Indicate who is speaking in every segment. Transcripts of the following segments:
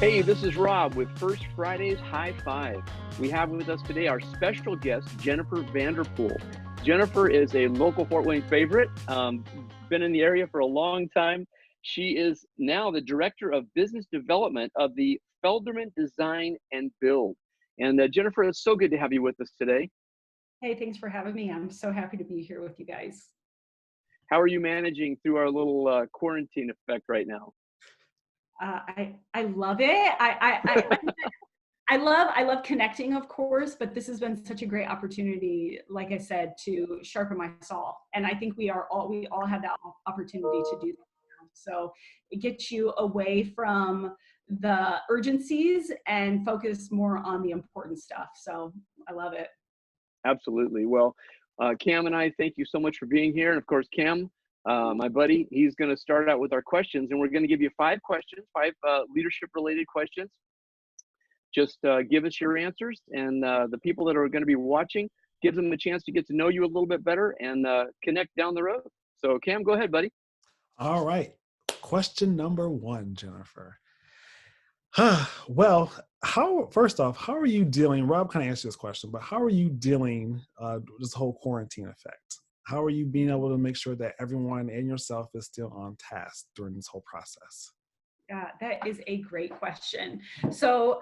Speaker 1: Hey, this is Rob with First Friday's HI-5. We have with us today our special guest, Jennifer Vanderpool. Jennifer is a local Fort Wayne favorite, been in the area for a long time. She is now the Director of Business Development of the Felderman Design and Build. And Jennifer, it's so good to have you with us today.
Speaker 2: Hey, thanks for having me. I'm so happy to be here with you guys.
Speaker 1: How are you managing through our little quarantine effect right now?
Speaker 2: I love it. I love connecting, of course, but this has been such a great opportunity, like I said, to sharpen my saw. And I think we all have that opportunity to do that. So it gets you away from the urgencies and focus more on the important stuff. So I love it.
Speaker 1: Absolutely. Well, Cam and I thank you so much for being here. And of course, Cam, my buddy, he's going to start out with our questions, and we're going to give you five questions, five leadership-related questions. Just give us your answers, and the people that are going to be watching, give them a chance to get to know you a little bit better and connect down the road. So, Cam, go ahead, buddy.
Speaker 3: All right. Question number one, Jennifer. Well, first off, how are you dealing? Rob kind of answered this question, but how are you dealing with this whole quarantine effect? How are you being able to make sure that everyone and yourself is still on task during this whole process?
Speaker 2: Yeah, that is a great question. So,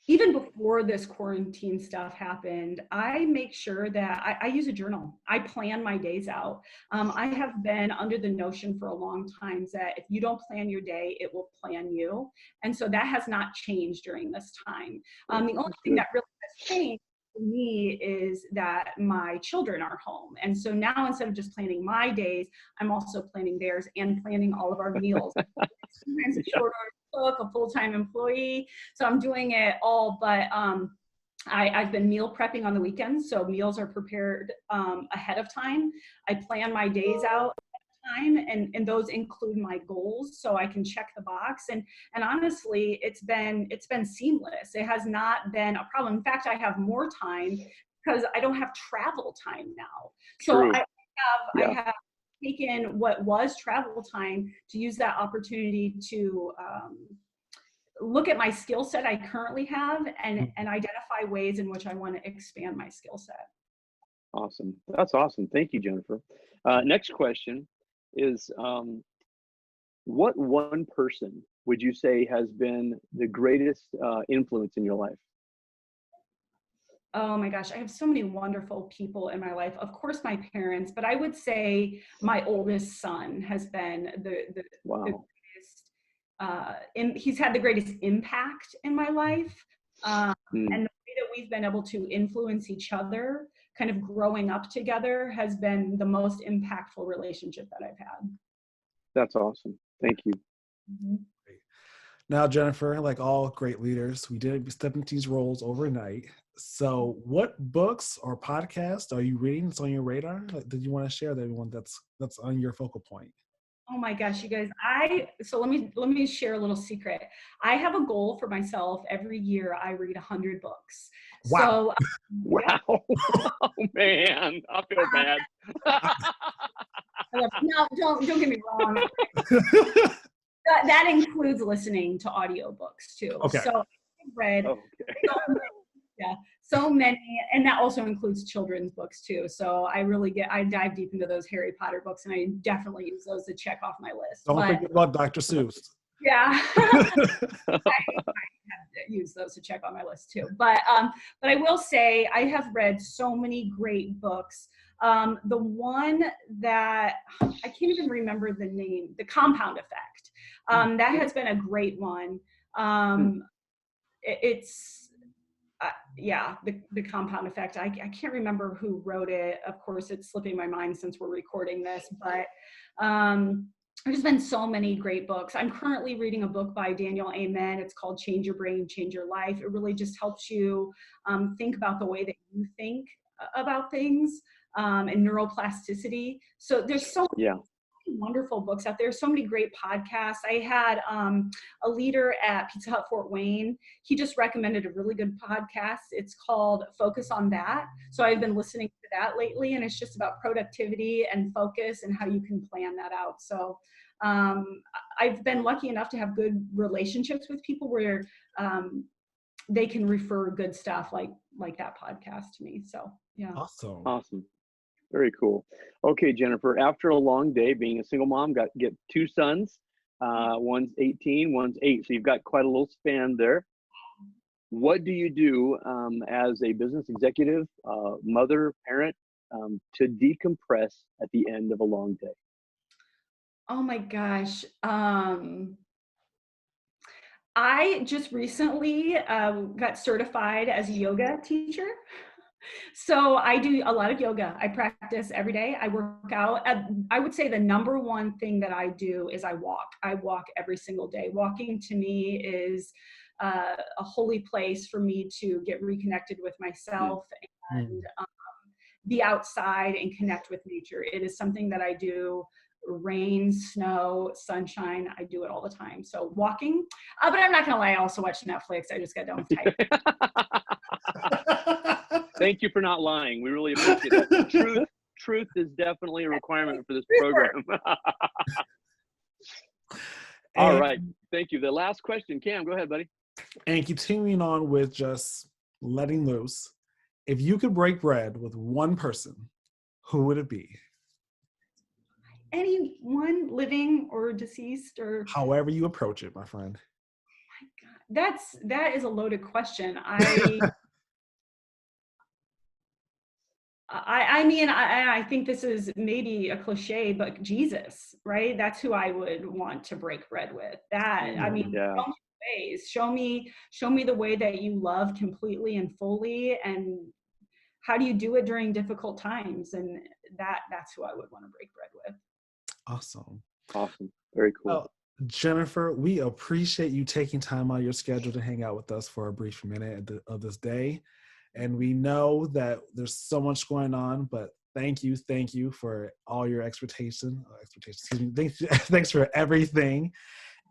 Speaker 2: even before this quarantine stuff happened, I make sure that I use a journal. I plan my days out. I have been under the notion for a long time that if you don't plan your day, it will plan you. And so that has not changed during this time. The only thing that really has changed for me is that my children are home. And so now instead of just planning my days, I'm also planning theirs and planning all of our meals. Sometimes a short order cook, a full-time employee. So I'm doing it all, but I've been meal prepping on the weekends. So meals are prepared ahead of time. I plan my days out ahead of time, and those include my goals so I can check the box. And honestly, it's been seamless. It has not been a problem. In fact, I have more time because I don't have travel time now. So I have taken what was travel time to use that opportunity to look at my skill set I currently have and identify ways in which I want to expand my skill set.
Speaker 1: Awesome. That's awesome. Thank you, Jennifer. Next question is, what one person would you say has been the greatest influence in your life?
Speaker 2: Oh my gosh, I have so many wonderful people in my life. Of course, my parents, but I would say my oldest son has been the greatest. He's had the greatest impact in my life, and the way that we've been able to influence each other, kind of growing up together, has been the most impactful relationship that I've had.
Speaker 1: That's awesome. Thank you.
Speaker 2: Mm-hmm.
Speaker 3: Now, Jennifer, like all great leaders, we did step into these roles overnight. So what books or podcasts are you reading that's on your radar that you want to share with everyone that's on your focal point?
Speaker 2: Oh my gosh, you guys, so let me share a little secret. I have a goal for myself. Every year I read 100 books.
Speaker 3: Wow.
Speaker 2: So,
Speaker 1: wow. Oh man, I feel bad.
Speaker 2: No, don't get me wrong. That includes listening to audiobooks too.
Speaker 3: Okay.
Speaker 2: So I've read so many, and that also includes children's books too. So I dive deep into those Harry Potter books, and I definitely use those to check off my list.
Speaker 3: Don't forget about Dr. Seuss.
Speaker 2: Yeah. I use those to check on my list too. But I will say I have read so many great books. The one that I can't even remember the name, The Compound Effect. That has been a great one. The Compound Effect. I can't remember who wrote it. Of course, it's slipping my mind since we're recording this, but there's been so many great books. I'm currently reading a book by Daniel Amen. It's called Change Your Brain, Change Your Life. It really just helps you think about the way that you think about things and neuroplasticity. So there's so many wonderful books out there, so many great podcasts. I had a leader at Pizza Hut Fort Wayne. He just recommended a really good podcast. It's called Focus on That. So I've been listening to that lately, and it's just about productivity and focus and how you can plan that out. So I I've been lucky enough to have good relationships with people where they can refer good stuff like that podcast to me. So yeah.
Speaker 1: Awesome. Very cool. Okay, Jennifer, after a long day being a single mom, get 2 sons. One's 18, one's 8. So you've got quite a little span there. What do you do as a business executive, mother, parent, to decompress at the end of a long day?
Speaker 2: Oh my gosh. I just recently got certified as a yoga teacher. So I do a lot of yoga. I practice every day. I work out. I would say the number one thing that I do is I walk. I walk every single day. Walking to me is a holy place for me to get reconnected with myself and be outside and connect with nature. It is something that I do. Rain, snow, sunshine, I do it all the time. So walking, but I'm not gonna lie, I also watch Netflix. I just got done with typing.
Speaker 1: Thank you for not lying. We really appreciate that. Truth is definitely a requirement for this program. All right, thank you. The last question, Cam, go ahead, buddy.
Speaker 3: And continuing on with just letting loose, if you could break bread with one person, who would it be?
Speaker 2: Anyone living or deceased or
Speaker 3: however you approach it, my friend.
Speaker 2: Oh my God, that is a loaded question. I mean, I think this is maybe a cliche, but Jesus, right? That's who I would want to break bread with. That, I mean,
Speaker 1: yeah.
Speaker 2: show me ways. Show me the way that you love completely and fully, and how do you do it during difficult times? And that's who I would want to break bread with.
Speaker 3: Awesome.
Speaker 1: Very cool.
Speaker 3: Well, Jennifer, we appreciate you taking time out of your schedule to hang out with us for a brief minute of this day. And we know that there's so much going on, but thank you for all your excuse me. Thanks for everything.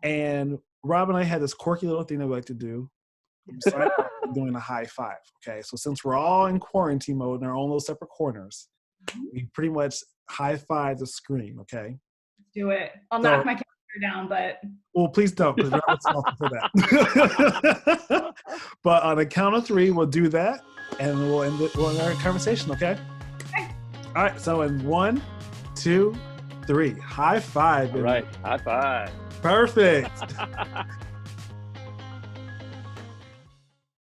Speaker 3: And Rob and I had this quirky little thing that we like to do. We're doing a high five. Okay. So since we're all in quarantine mode in our own little separate corners, we pretty much high five the screen. Okay.
Speaker 2: Do it. I'll knock my computer down, but.
Speaker 3: Well, please don't, because we're not responsible for that. But on the count of 3, we'll do that, and we'll end our conversation, okay?
Speaker 2: Okay.
Speaker 3: All right, so in 1, 2, 3, high five.
Speaker 1: All right, high five.
Speaker 3: Perfect.